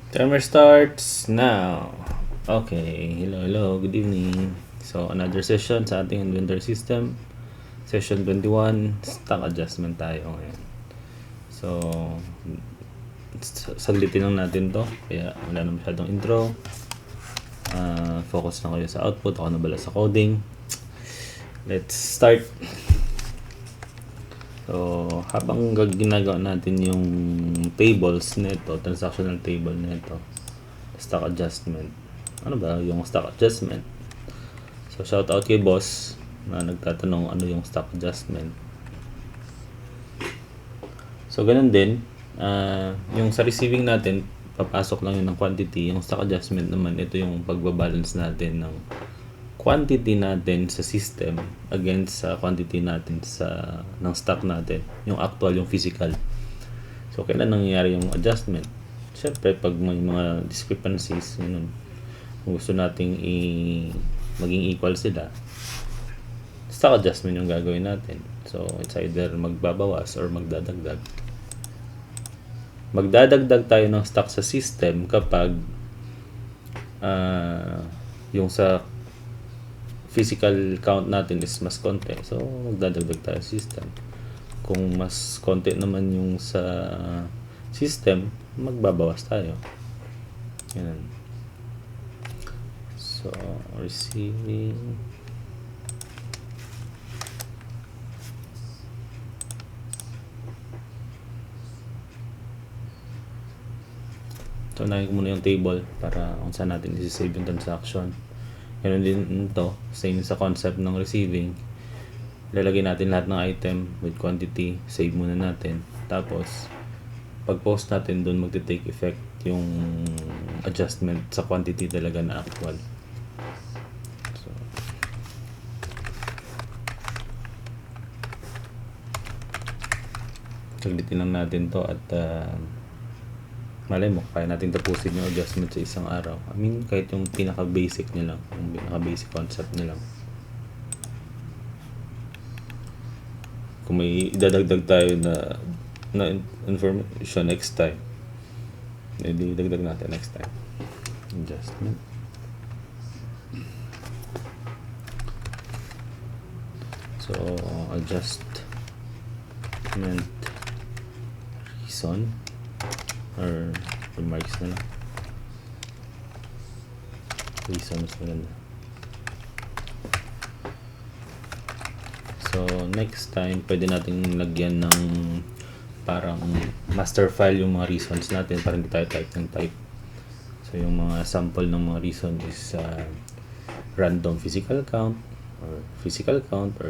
Timer starts now. Okay, hello, good evening. So, another session sa ating inventory system. Session 21, stock adjustment tayo ngayon. So, saglitin lang natin to. Kaya wala na masyadong intro. Focus na kayo sa output. Ako na bala sa coding. Let's start. So, habang ginagawa natin yung tables nito, transactional table nito, stock adjustment. Ano ba yung stock adjustment? So, shout out kay boss na nagtatanong ano yung stock adjustment. So, ganun din. Yung sa receiving natin, papasok lang yun ng quantity. Yung stock adjustment naman, ito yung pagbabalance natin ng quantity natin sa system against sa quantity natin ng stock natin, yung actual, yung physical. So kailan nangyayari yung adjustment? Siyempre pag may mga discrepancies, yun, kung gusto nating maging equal sila, stock adjustment yung gagawin natin. So it's either magbabawas or magdadagdag. Magdadagdag tayo ng stock sa system kapag yung sa physical count natin is mas konti. So, magdadagdag tayo sa system. Kung mas konti naman yung sa system, magbabawas tayo. Yan. So, receiving. So, unahin ko muna yung table para kung saan natin isi-save yung transaction. Ganun din ito, same sa concept ng receiving. Lalagay natin lahat ng item with quantity, save muna natin. Tapos, pag-post natin doon magte-take effect yung adjustment sa quantity talaga na actual. So, saglitin lang natin to at malay mo, kaya natin tapusin yung adjustment sa isang araw. I mean, kahit yung pinaka-basic nila, yung pinaka-basic concept nila. Kung may idadagdag tayo na information next time, edi dagdag natin next time. Adjustment. So, adjustment reason or remarks na lang. Reason mas maganda. So, next time, pwede natin lagyan ng parang master file yung mga reasons natin para hindi tayo type ng type. So, yung mga sample ng mga reason is random physical count or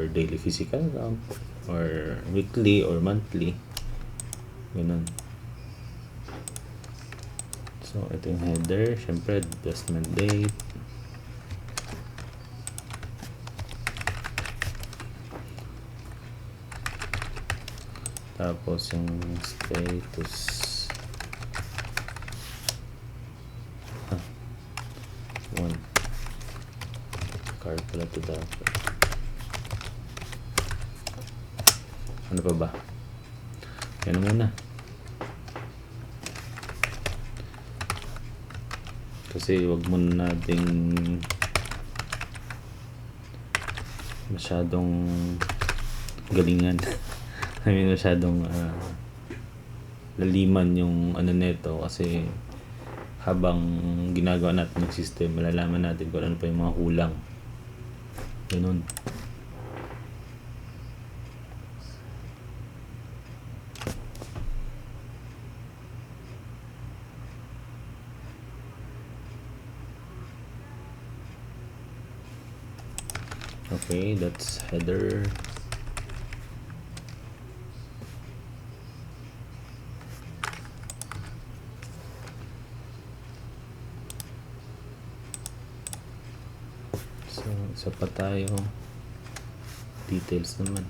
daily physical count or weekly or monthly. Ganun. So, ito yung header. Siyempre, adjustment date. Tapos, yung status. One. Card pala to dapat. Ano pa ba? Yan muna. Kasi wag muna nating masyadong galingan. I mean, masyadong laliman yung ano neto kasi habang ginagawa natin yung system, malalaman natin kung ano pa yung mga kulang. Ganun. Okay, that's header. So, isa pa tayo. Details naman.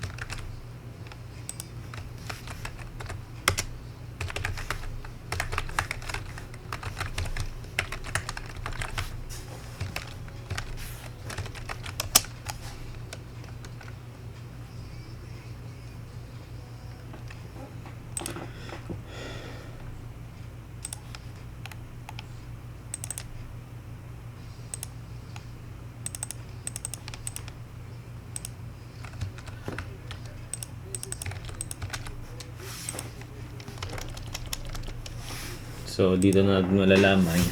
So, dito na natin malalaman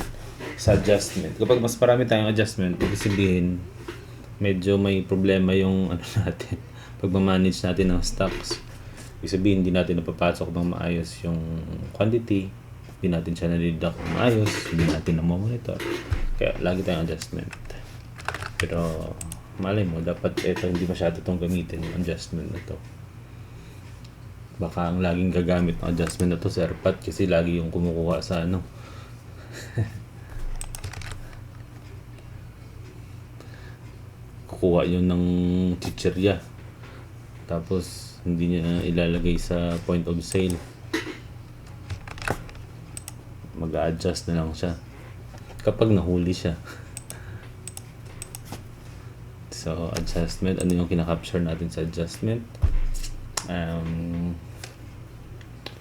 sa adjustment. Kapag mas marami tayong adjustment, ibig sabihin, medyo may problema yung ano natin, pagmamanage natin ng stocks. Ibig sabihin, hindi natin napapasok ng maayos yung quantity, hindi natin siya na-deduct ng maayos, hindi natin na-monitor. Kaya, lagi tayong adjustment. Pero, malay mo, dapat ito hindi masyado itong gamitin, yung adjustment na to. Baka ang laging gagamit ng adjustment na to si Erpat kasi lagi yung kumukuha sa ano. Kukuha yun ng chichirya. Tapos, hindi niya ilalagay sa point of sale. Mag-a-adjust na lang siya. Kapag nahuli siya. So, adjustment. Ano yung kinakapture natin sa adjustment?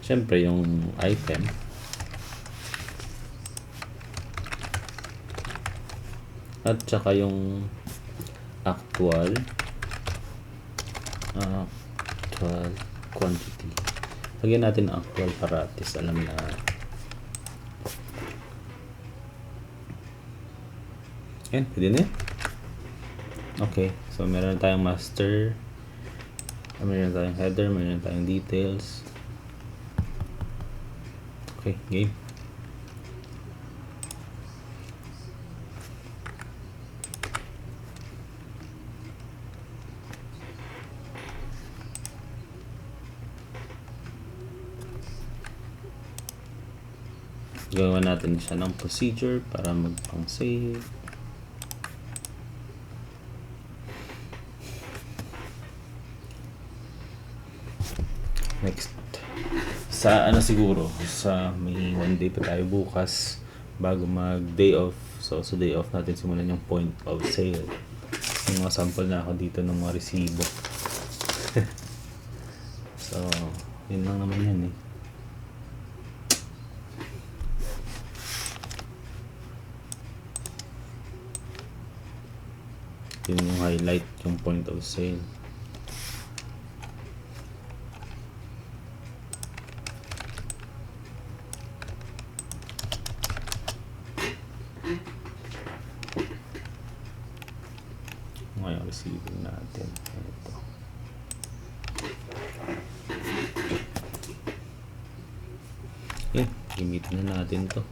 Siyempre, yung item. At saka yung actual quantity. Lagyan natin ang actual para at least alam na yan, pwede na yan. Okay, so meron tayong master, meron tayong header, meron tayong details. Okay, game. Gawa natin siya ng procedure para magpang-save. Next. Sa ano siguro, sa may one day pa tayo bukas bago mag day off. So sa day off natin simulan yung point of sale. Yung mga sample na ako dito ng mga resibo. So, yun lang naman yan eh. Yun yung highlight, yung point of sale. Ngayon, receiving natin. Ito. Gamitin na natin to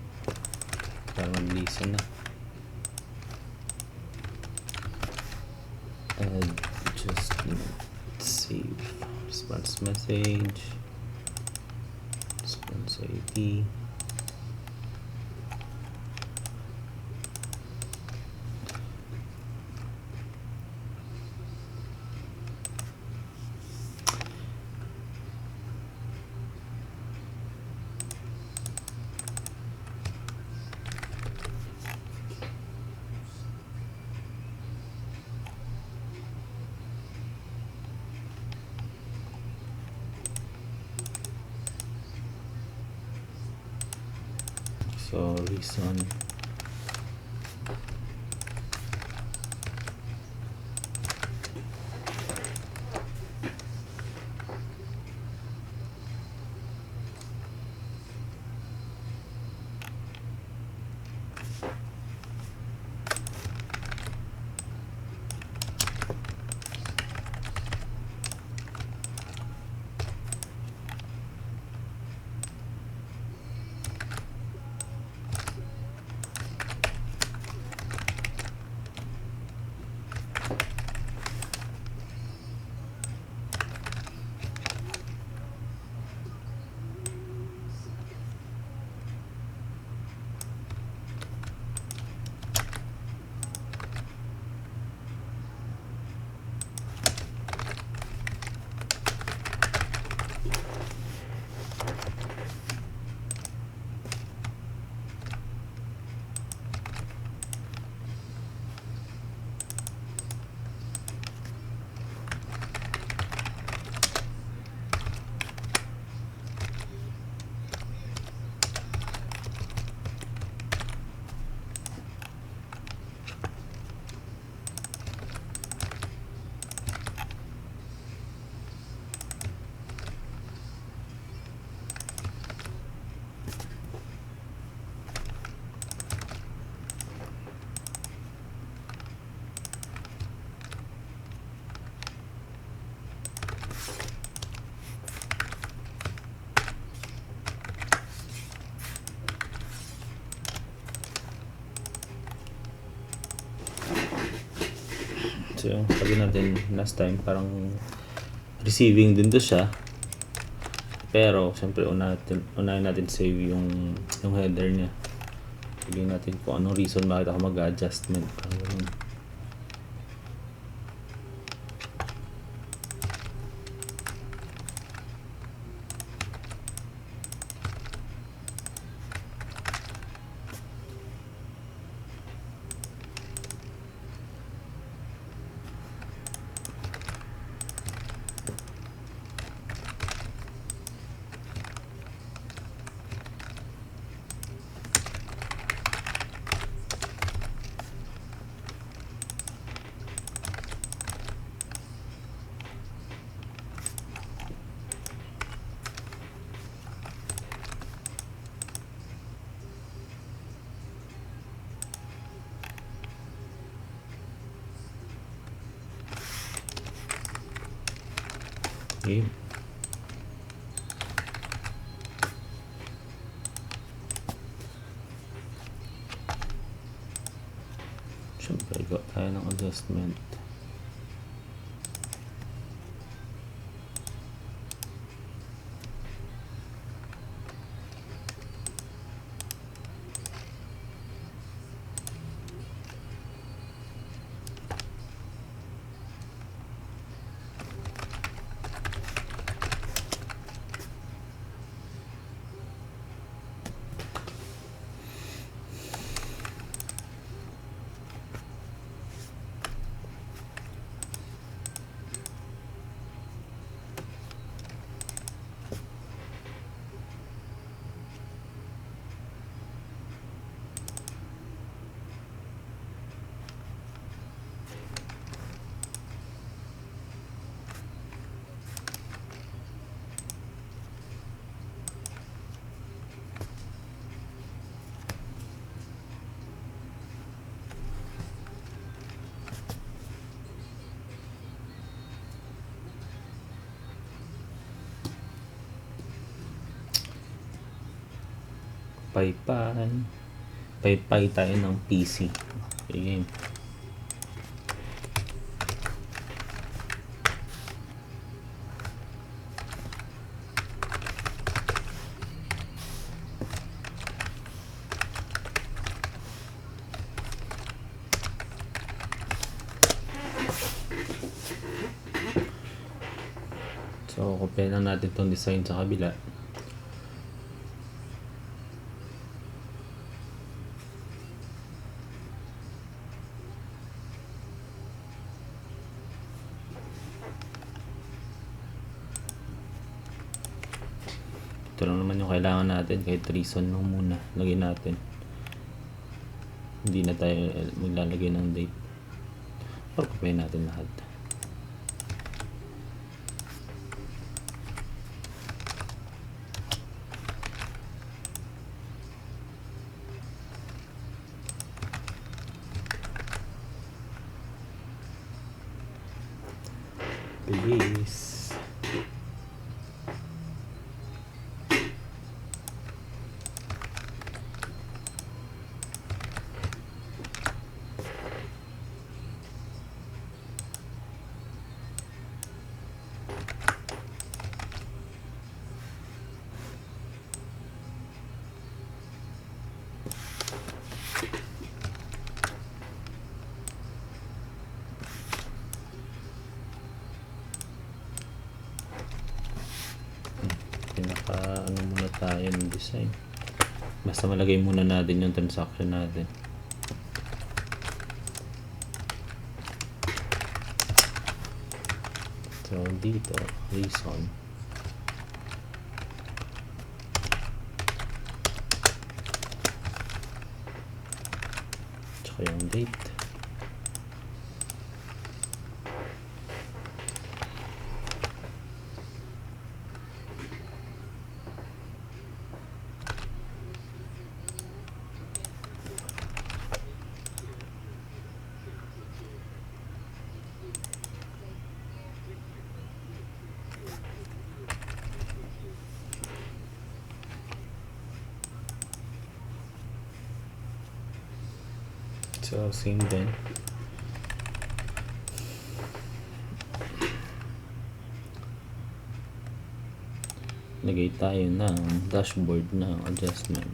para mag-listen na. Adjustment, save, response message, response ID. So, reason. So yung sabi natin last time, parang receiving din to siya. Pero siyempre unahin natin save yung header niya. Sabihin natin kung anong reason bakit ako mag-adjustment. Okay. Siyempre, gawa tayo ng adjustment. Paypay tayo ng PC. Okay. So, copy lang natin itong design sa kabila. Ito lang naman yung kailangan natin, kahit reason lang muna lagyan natin. Hindi na tayo maglalagay ng date. Or copy natin lahat. Please. Ano muna tayo ng design, basta malagay muna natin yung transaction natin. So dito reason, tsaka yung date. So same din. lagay tayo ng dashboard na adjustment.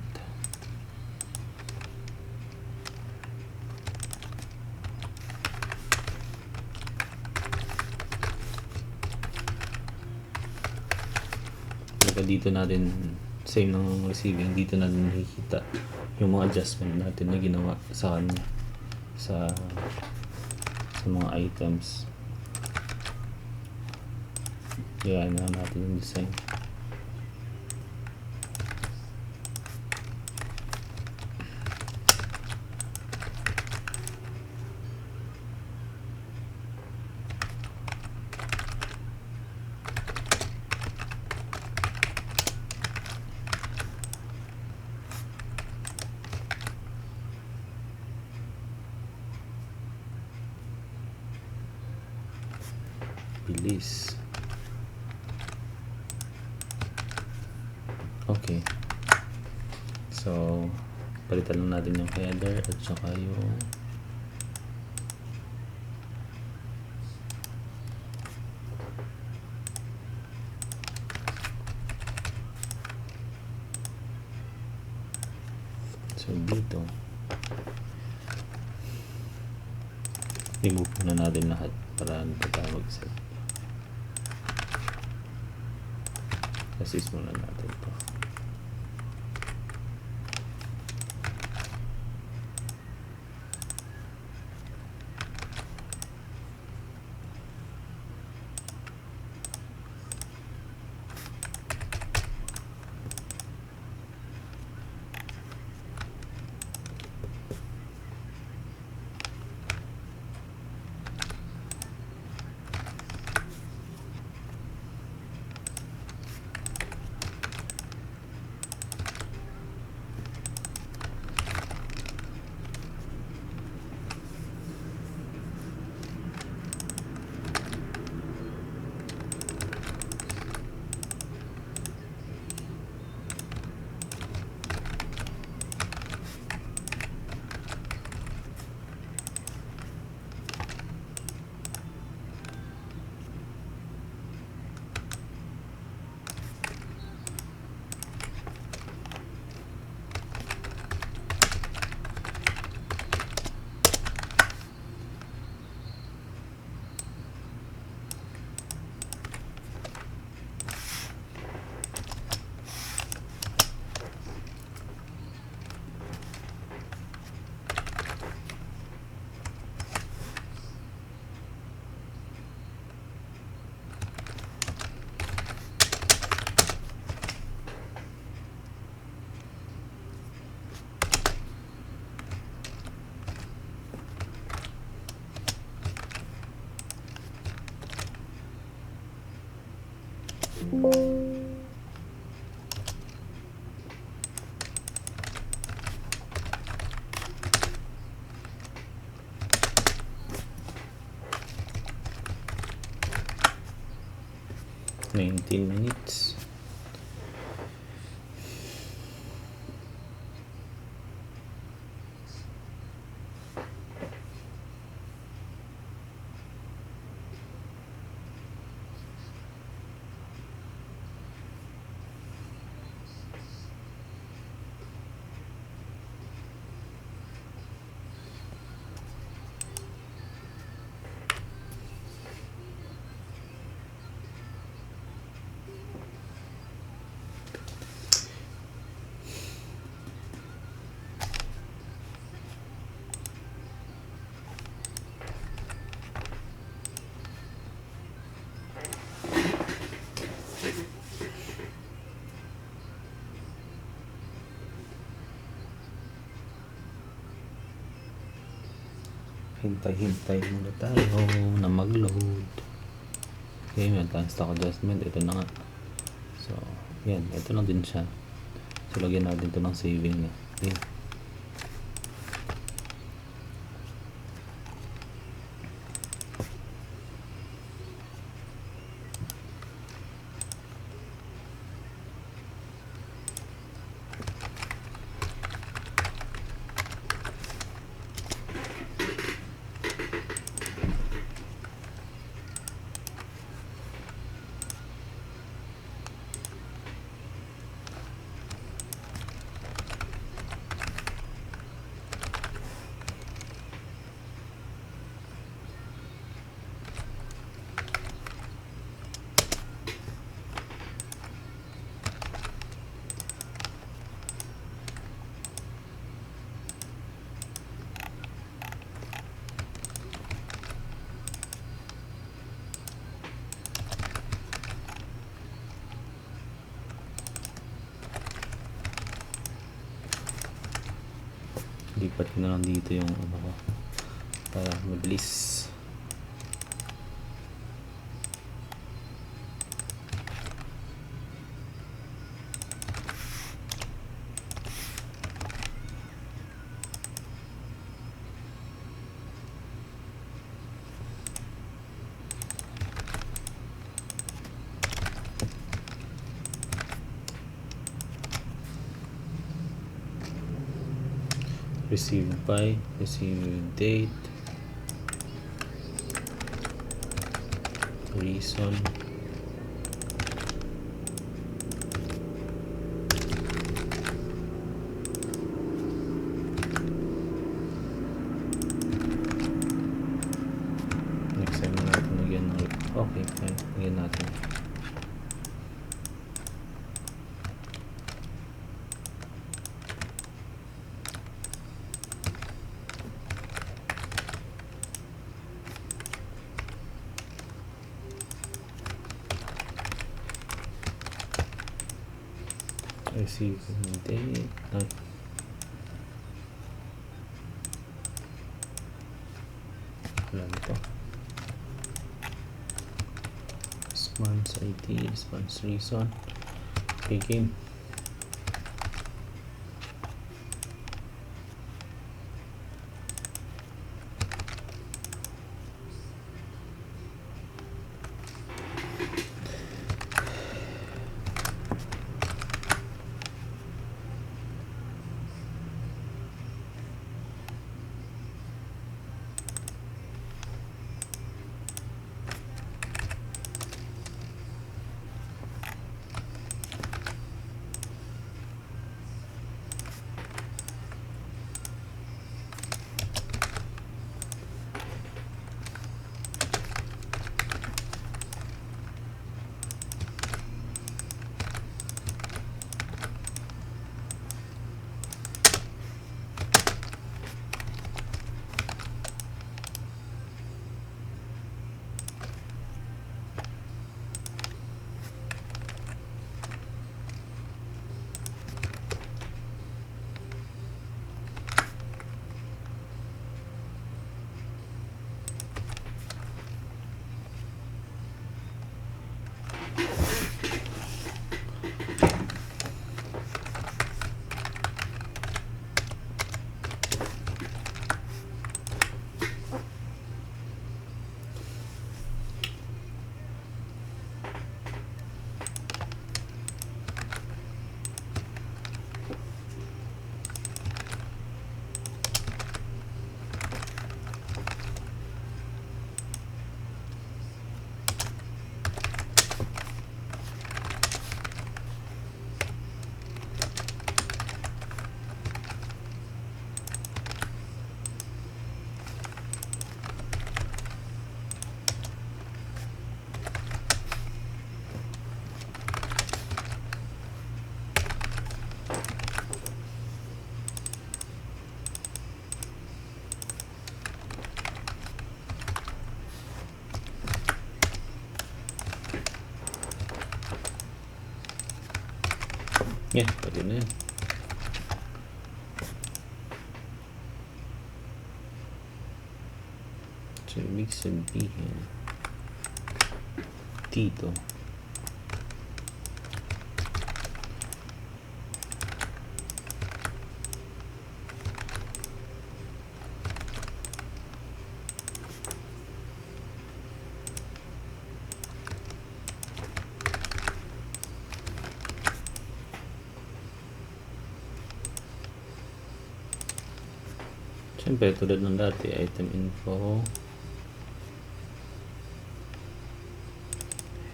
Saka dito natin, same ng receiving, dito natin nakikita yung mga adjustment natin na ginawa sa kanya, sa mga items. Kaya na natin yung design. Bilis. Okay. So, palitan lang natin yung header at saka yung dito. Remove na natin lahat para hindi tayo mag-set. Assist muna natin ito. $19. Hintay muna tayo na mag-load. Okay, may stock adjustment. Ito na nga. So, yan. Ito lang din siya. So, lagyan natin ito ng saving na. Okay. lipat ko na lang dito yung ano ko para mabilis. Received by, received date, reason, next time na natin lagyan ng okay, fine, lagyan natin. Receive date, wala nito. Response ID, response reason. Okay, game. Yeah, pwede na yan. So, ibig sabihin dito siyempre tulad ng dati, item info,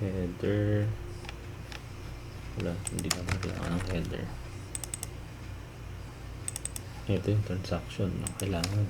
header, wala, hindi naman kailangan ng header. Ito yung transaction na kailangan.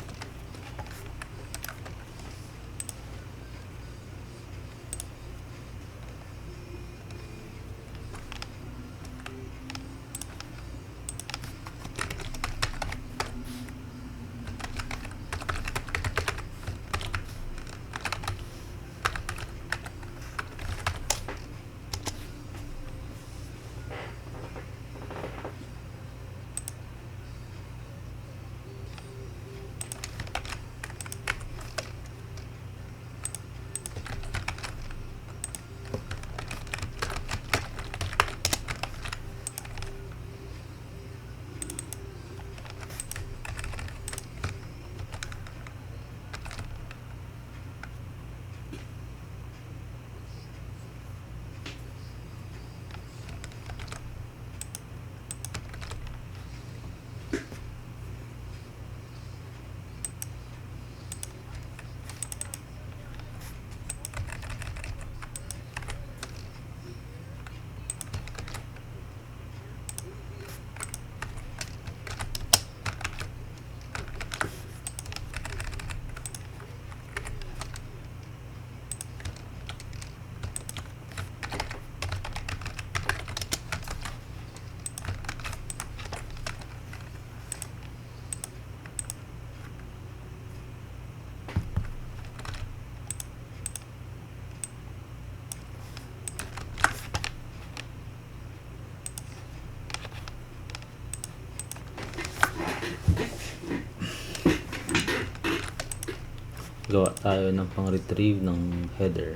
gawa tayo ng pang-retrieve ng header.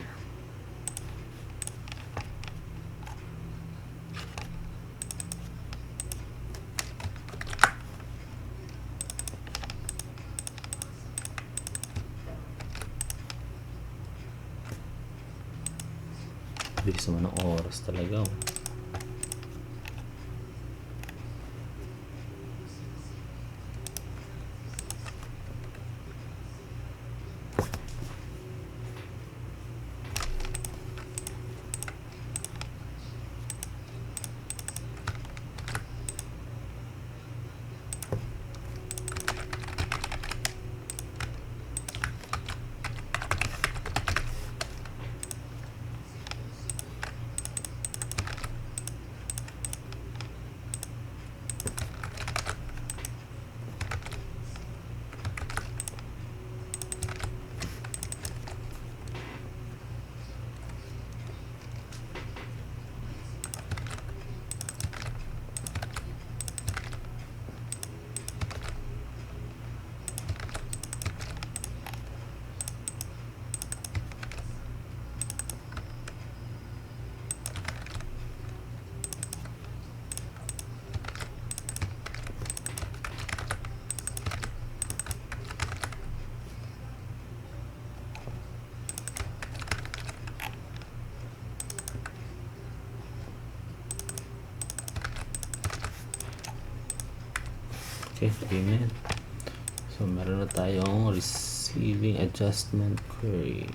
Bilis naman ng oras talaga. Okay, payment. So, meron na tayong receiving adjustment query.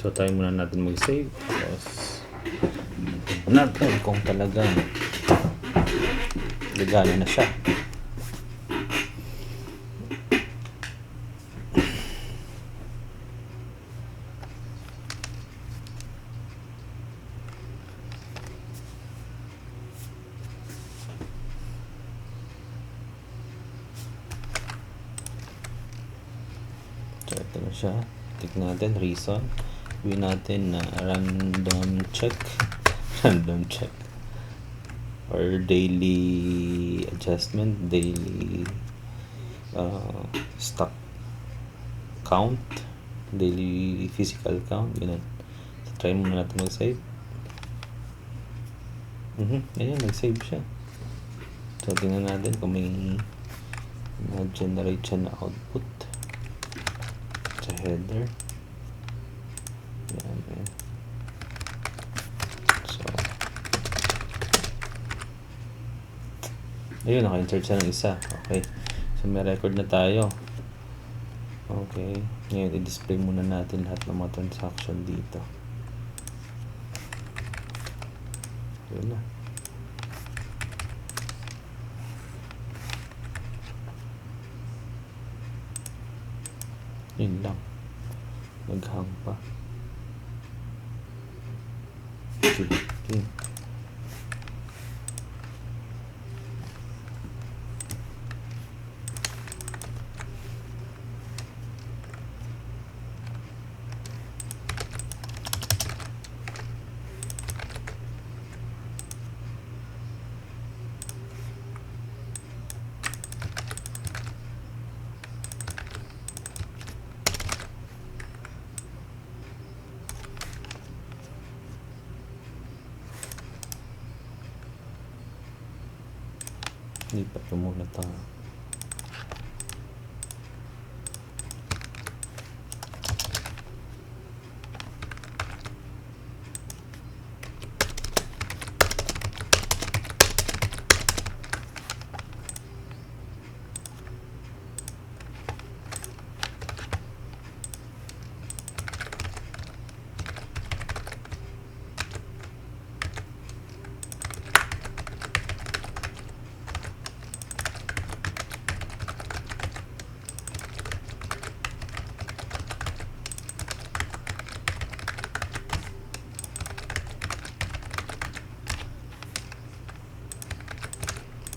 So, tayo muna natin mag-save. Tapos, natin kung talagang ligana na siya. So, ito na siya. Tignan natin, reason. Gawin natin na random check or daily adjustment, daily stock count, daily physical count, ganun. So, try muna natin mag-save. Ayan, nag-save siya. So, tingnan natin kung may na-generate siya na output sa header. Ayan. So, ayun, naka-insert siya ng isa. Okay. So, may record na tayo. Okay. Ngayon, i-display muna natin lahat ng mga transaction dito. Ayun na. Yun lang. Nag-hang pa. Okay. Lipat ko muna ito.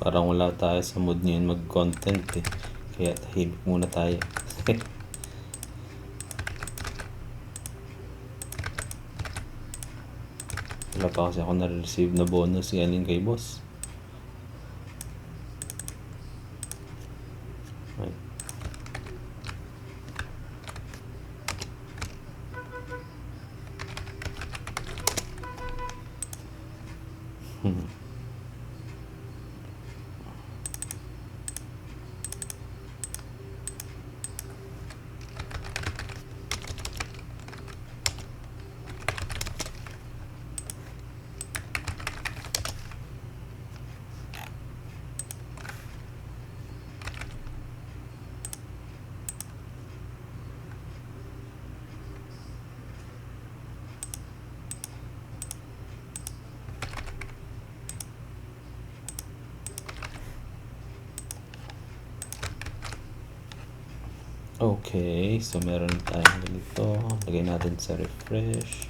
Parang wala tayo sa mood ngayon mag-content eh. Kaya tahimik muna tayo. Wala pa kasi ako na-receive na bonus galing kay boss. Ay. Okay, so meron tayong ganito. Lagay natin sa refresh.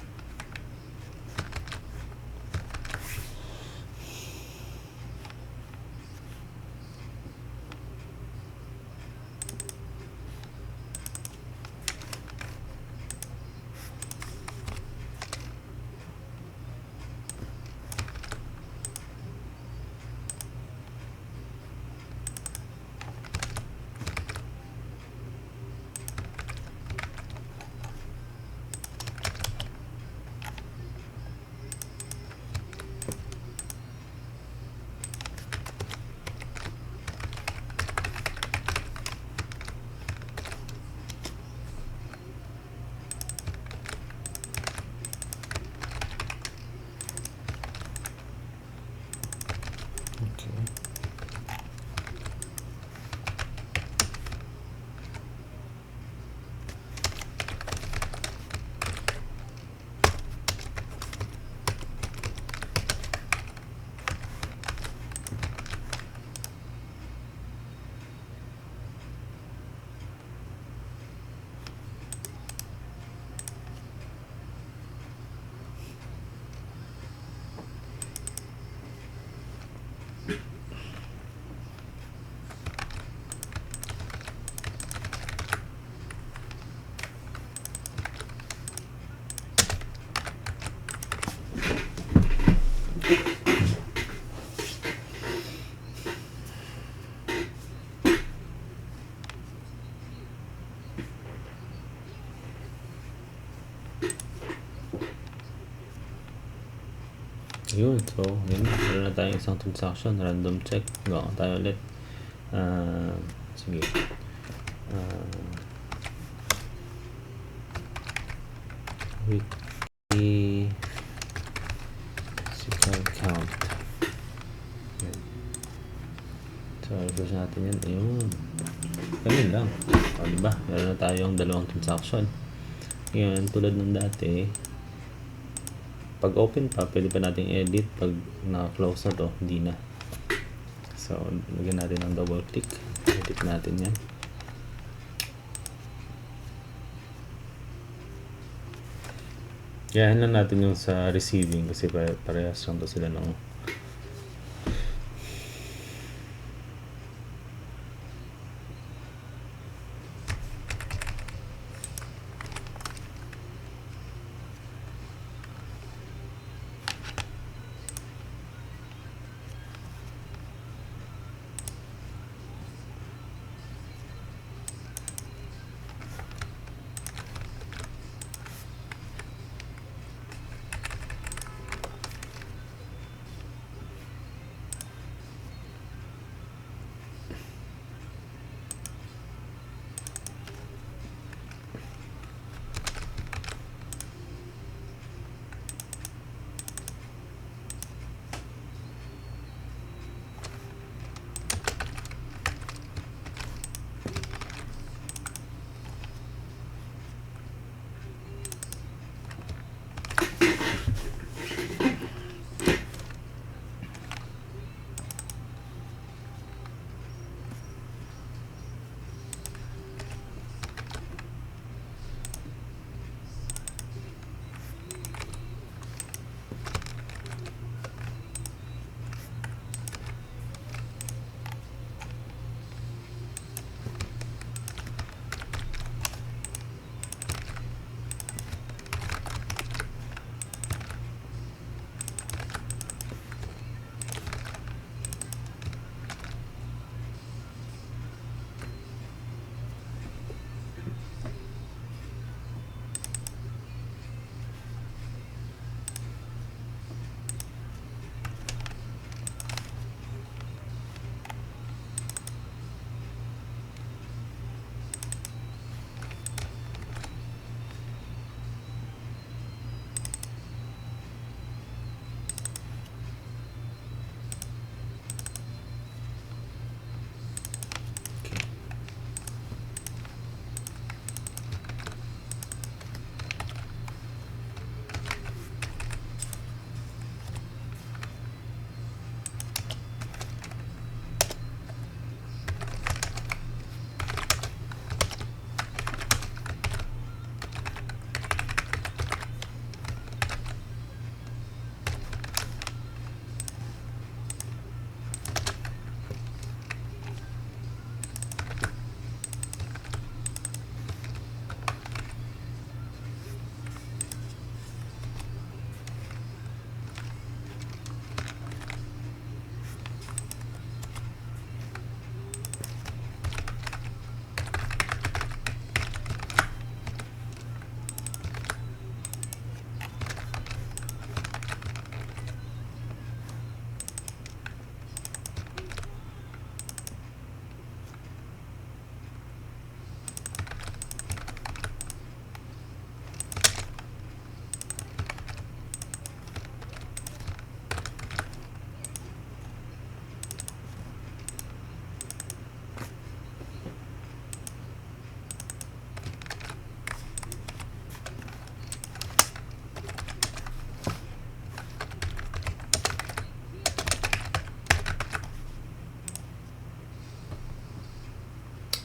Yun, so yun, meron na tayong isang transaction, random check. Gawa tayo ulit. Sige. Weekly physical count. Yun. So, refresh natin yan. Ayun. Ganun lang. O, diba? Meron na tayong dalawang transaction. Ngayon, tulad ng dati, pag open pa, pwede pa nating edit. Pag naka-close na to, hindi na. So, lagyan natin ng double click. Edit natin yan. Yahin lang natin yung sa receiving kasi parehas lang to sila ng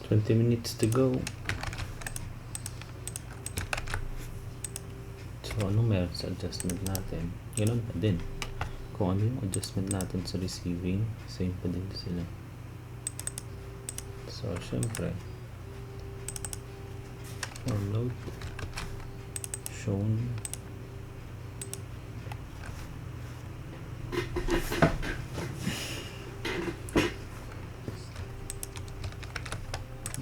20 minutes to go. So, ano meron sa adjustment natin? Ganun pa din. Kung ano yung adjustment natin sa receiving, same pa din sila. So, syempre, for load, shown,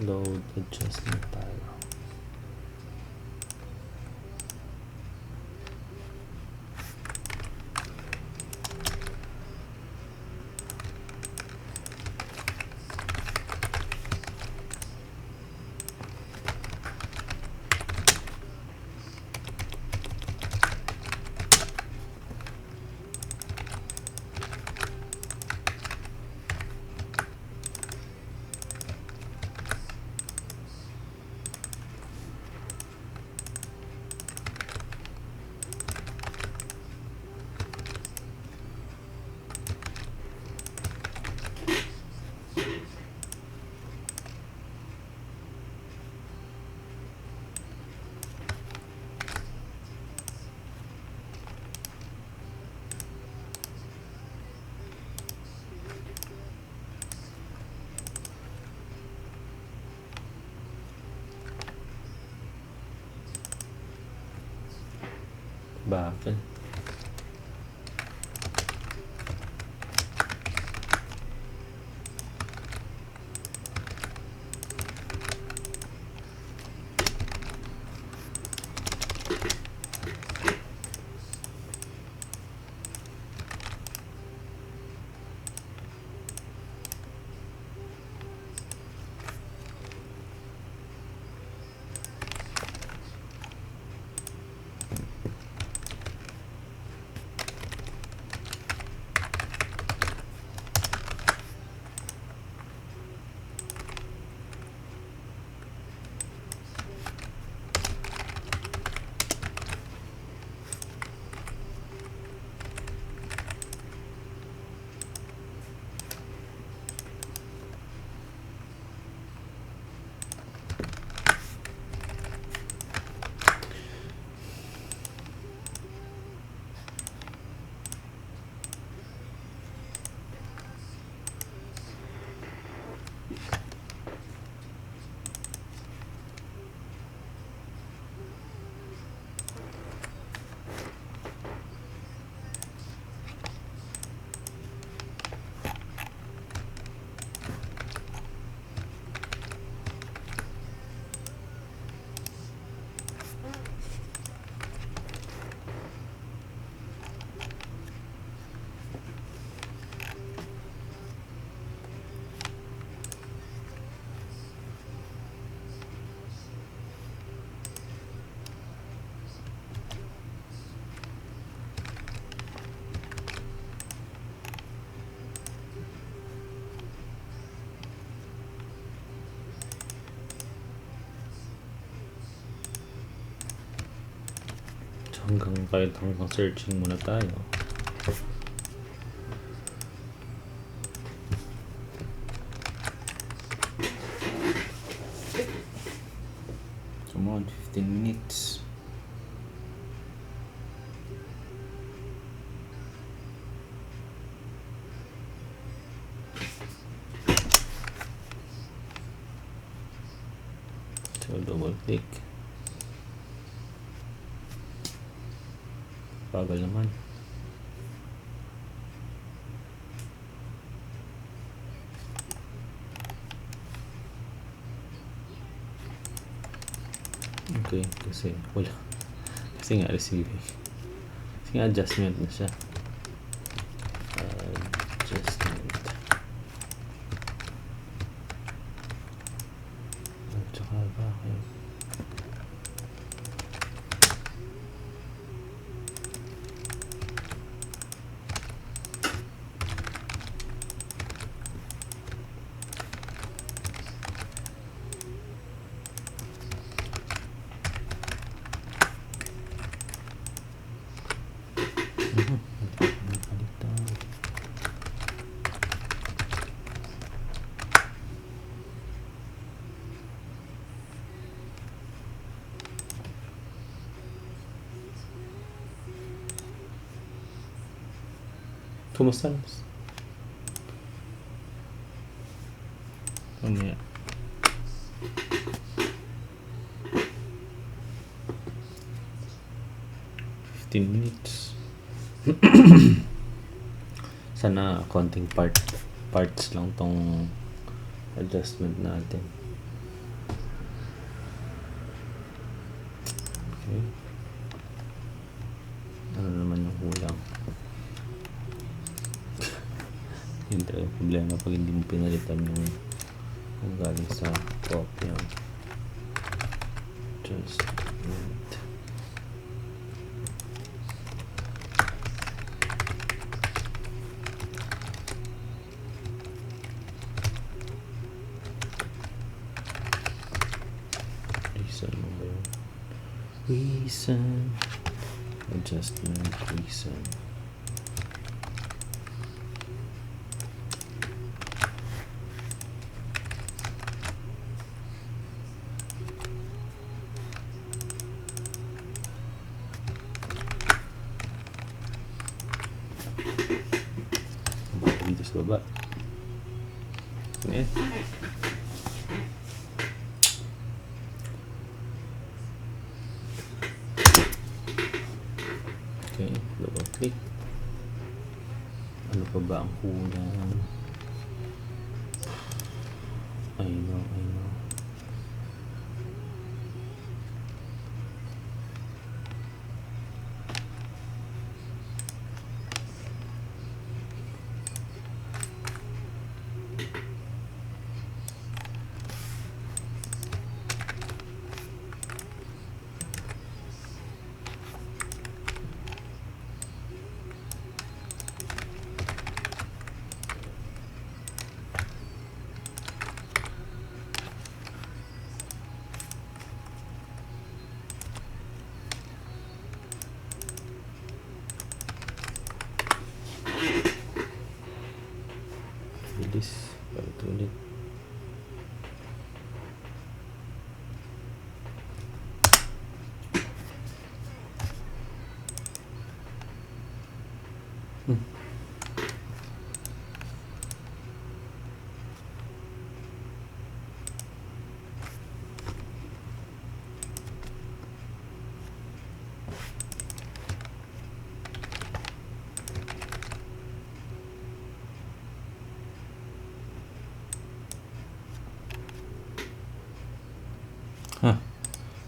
load adjustment tayo. Bakit? Hanggang searching muna tayo. Come on, 15 minutes. So double click. Bagal naman. Okay, kasi wala. Kasi nga receiving. Kasi nga adjustment na siya. Adjustment. At saka bakit? Kumusta? Mamaya. Minutes. Sana konting parts lang tong adjustment natin. Okay. Ano naman yung kulang? Yun talaga yung problema pag hindi mo pinalitan yung galing sa kopya. Adjustment. Reason, adjustment, reason. Dito sa baba. Okay, double click. Ano pa ba ang kulang? I know. Release, ulit.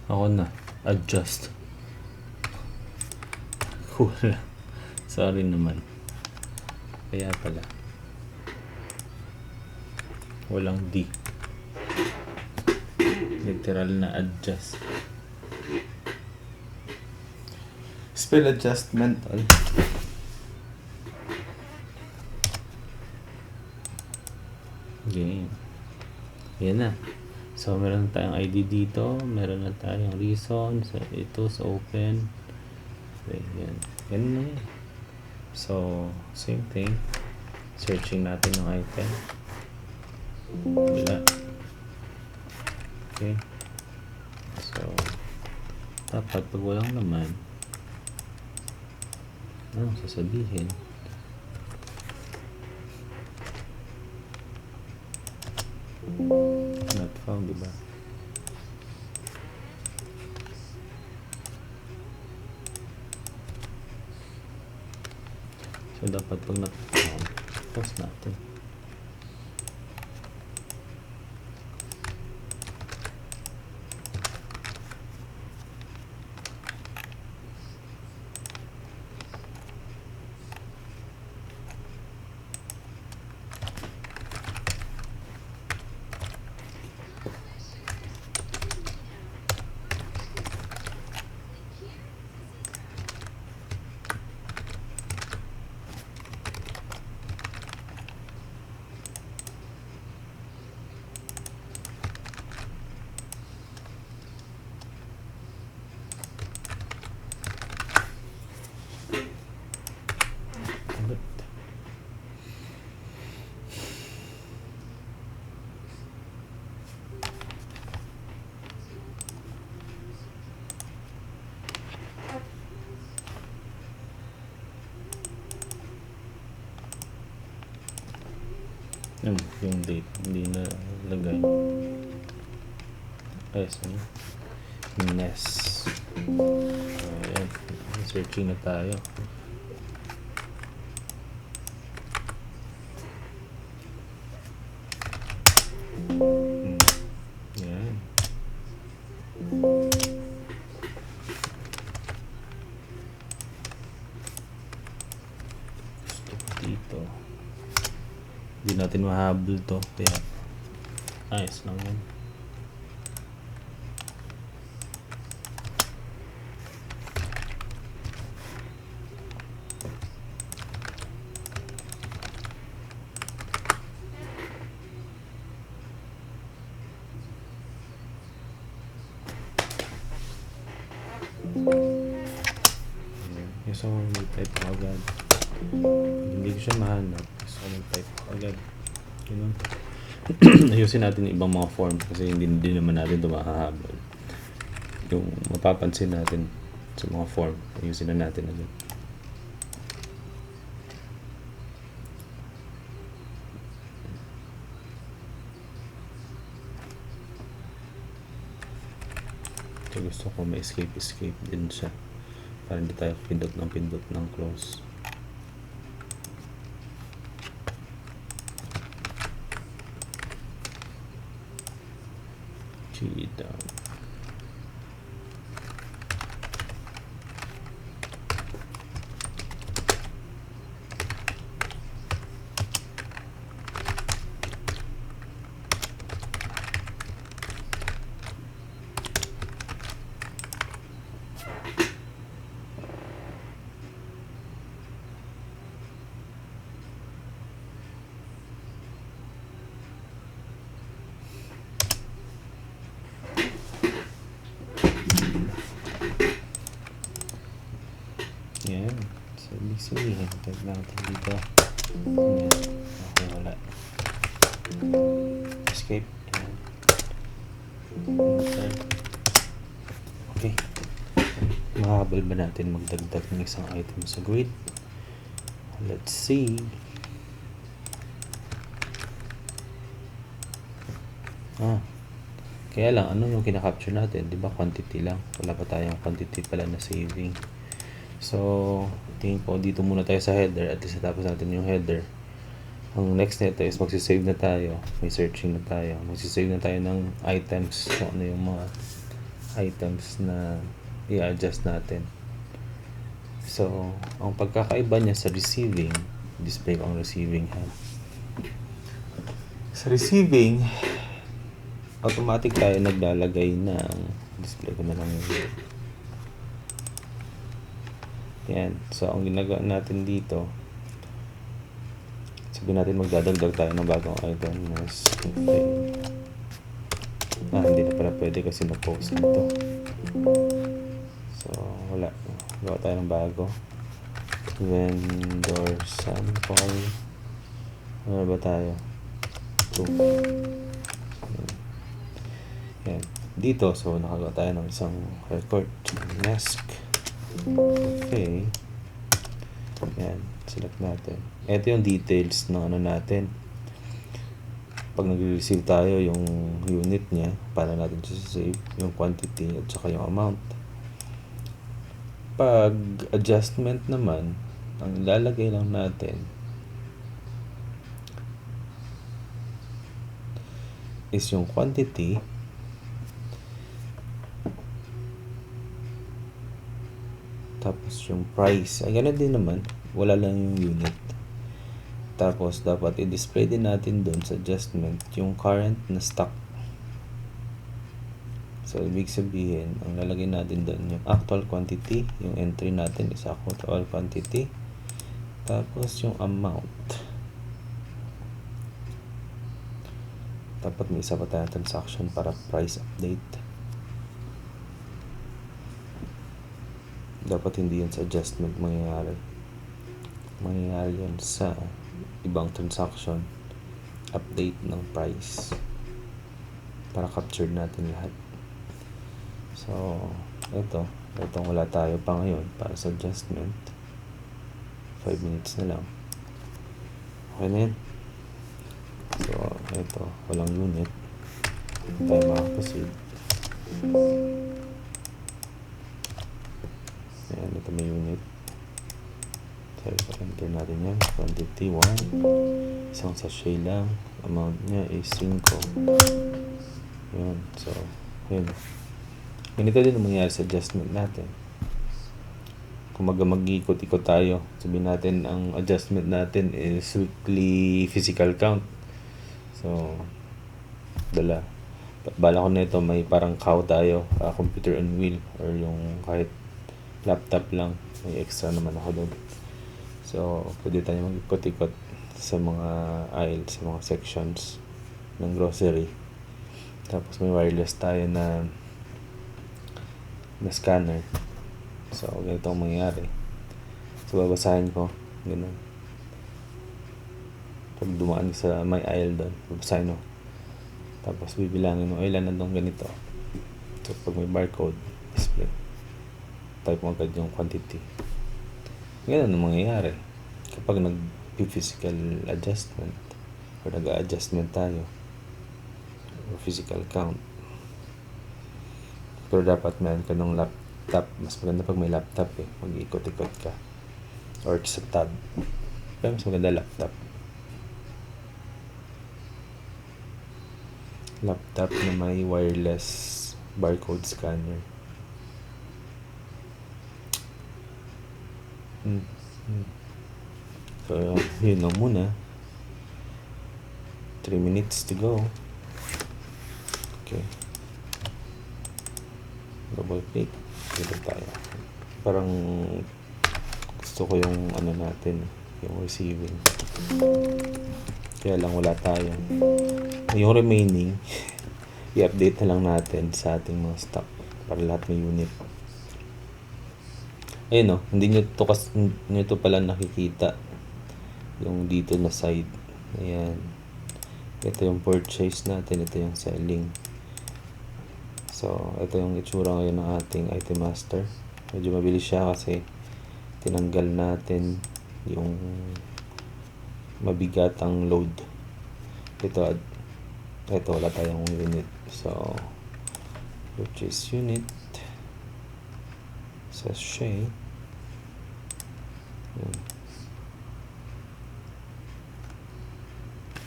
Ako na. Adjust. Cool. Sorry naman. Kaya pala. Walang D. Literal na adjust. Spell adjustment. Okay. Yan na. So, meron tayong ID dito. Meron na tayong reason. So, ito sa open. Okay, yan. Yan na yan. So, same thing. Searching natin yung item. Wala. Okay. So, dapat pag walang laman, anong sasabihin? Not found, diba? So, dapat pag not found, post natin. Yung date, hindi na lagay. Ayos ano? Ness. Ayan. Searching na tayo. Ayan. Gusto ko dito. Hindi natin mahabol to. Kaya ayos lang yan. Gusto ko mag-type ako agad. Hindi ko siya mahanap. Gusto ko mag-type ako agad. Ganun. Ayusin natin yung ibang mga form kasi hindi naman natin ito makahabol. Yung mapapansin natin sa mga form, ayusin na natin agad. So gusto ko may escape din siya para hindi tayo pindot ng close. Cheetah. Yan. So, ibig sabihin, type natin dito. Yan. Okay, wala. Escape. Yan. Okay. Mahabol ba natin magdagdag ng isang item sa grid? Let's see. Kaya lang, ano yung kinakapture natin? Diba quantity lang? Wala pa tayong quantity pala na saving. So, tingin ko dito muna tayo sa header. At least natapos natin yung header. Ang next nito is magsisave na tayo. May searching na tayo. Magsisave na tayo ng items. So, ano yung mga items na i-adjust natin. So, ang pagkakaiba niya sa receiving, display ko ang receiving ha. Sa receiving, automatic tayo naglalagay ng display ko na lang yun. Yan. So, ang ginagawa natin dito, sabihin natin magdadagdag tayo ng bagong item. Hindi na pala pwede kasi na-post nito. So, wala. Gawa tayo ng bago. Vendor sample. Ano ba tayo? 2. Yan. Dito, so nakagawa tayo ng isang record. Mask. Okay. Yan. Select natin. Ito yung details ng ano natin. Pag nag-receive tayo yung unit niya, para natin save yung quantity at saka yung amount. Pag adjustment naman, ang ilalagay lang natin is yung quantity tapos yung price. Ay, ganun din naman. Wala lang yung unit. Tapos, dapat i-display din natin doon sa adjustment yung current na stock. So, ibig sabihin, ang lalagay natin doon yung actual quantity. Yung entry natin is actual quantity. Tapos, yung amount. Dapat may isa pa tayong transaction para price update. Dapat hindi yun sa adjustment mangyayari. Mangyayari yun sa ibang transaction. Update ng price. Para capture natin lahat. So, itong wala tayo pa ngayon para sa adjustment. 5 minutes na lang. Okay na yun. Ito, walang unit. Tayo makakaproceed. Ayan, ito may unit. So, enter natin yan. Quantity 1. Isang sachet lang. Amount niya is 5. Ayan. So, ayan. Ganito din ang mangyayari sa adjustment natin. Kung mag-ikot-ikot tayo, sabihin natin ang adjustment natin is weekly physical count. So, bala ko nito may parang cow tayo, computer on wheel, or yung kahit laptop lang, may extra naman ako doon. So, pwede tayo mag-ikot-ikot sa mga aisle, sa mga sections ng grocery. Tapos may wireless tayo na scanner. So, ganito ang mangyayari. So, babasahin ko. Ganun. Pag dumaan sa may aisle doon, babasahin mo. Tapos, bibilangin mo, ilan na doon ganito. So, pag may barcode, display. Type mo agad yung quantity. Ganun ang mangyayari. Kapag nag-physical adjustment or nag-adjustment tayo or physical count. Pero dapat meron ka ng laptop. Mas maganda pag may laptop mag-ikot-ikot ka. Or sa tab. Pero mas maganda laptop. Laptop na may wireless barcode scanner. So, yun lang muna. 3 minutes to go. Okay. Double click. Dito tayo. Parang gusto ko yung ano natin, yung receiving. Kaya lang wala tayo. Yung remaining, i-update na lang natin sa ating mga stock para lahat may unit. Ayun o, hindi nyo to pala nakikita yung dito na side. Ayan. Ito yung purchase natin, ito yung selling. So, ito yung itsura ngayon ng ating item master. Medyo mabilis siya kasi tinanggal natin yung mabigatang load. Ito wala tayong unit. So, purchase unit. Sachet.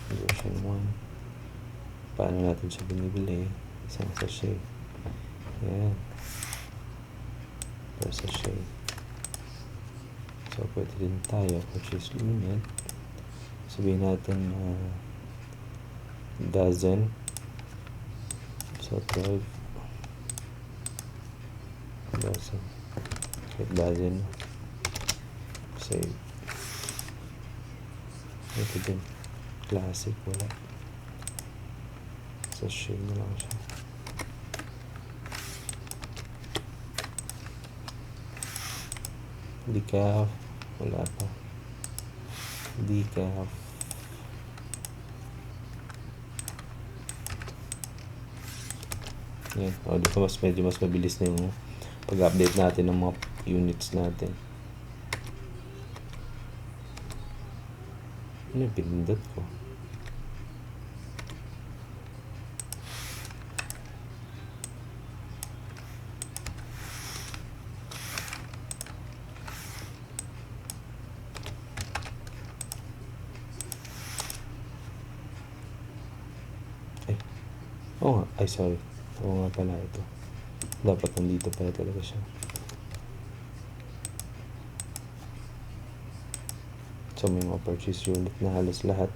Version 1. Paano natin siya binibili? Isang sachet. Ayan. Per sachet. So, pwede din tayo purchase unit. Sabihin natin dozen. So, 12 dozen. Okay, dozen. Save. Ito din. Classic. Wala. Sachet na lang siya. Decaf. Wala pa. Decaf. Yan. O, dito medyo mas mabilis na yung pag-update natin ng mga units natin. Ano yung pinindot ko? Ay, sorry. Oo nga pala ito. Dapat nandito pala talaga siya. So, may mga purchase unit na halos lahat.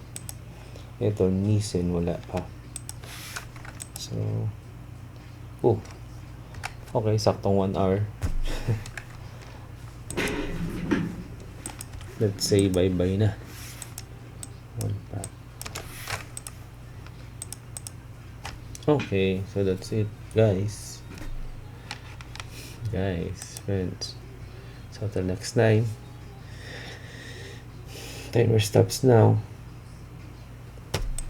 Ito, Nissan, wala pa. So, okay, saktong 1 hour. Let's say bye-bye na. 1 pack. Okay, so that's it, guys, friends. So till next time, timer stops now.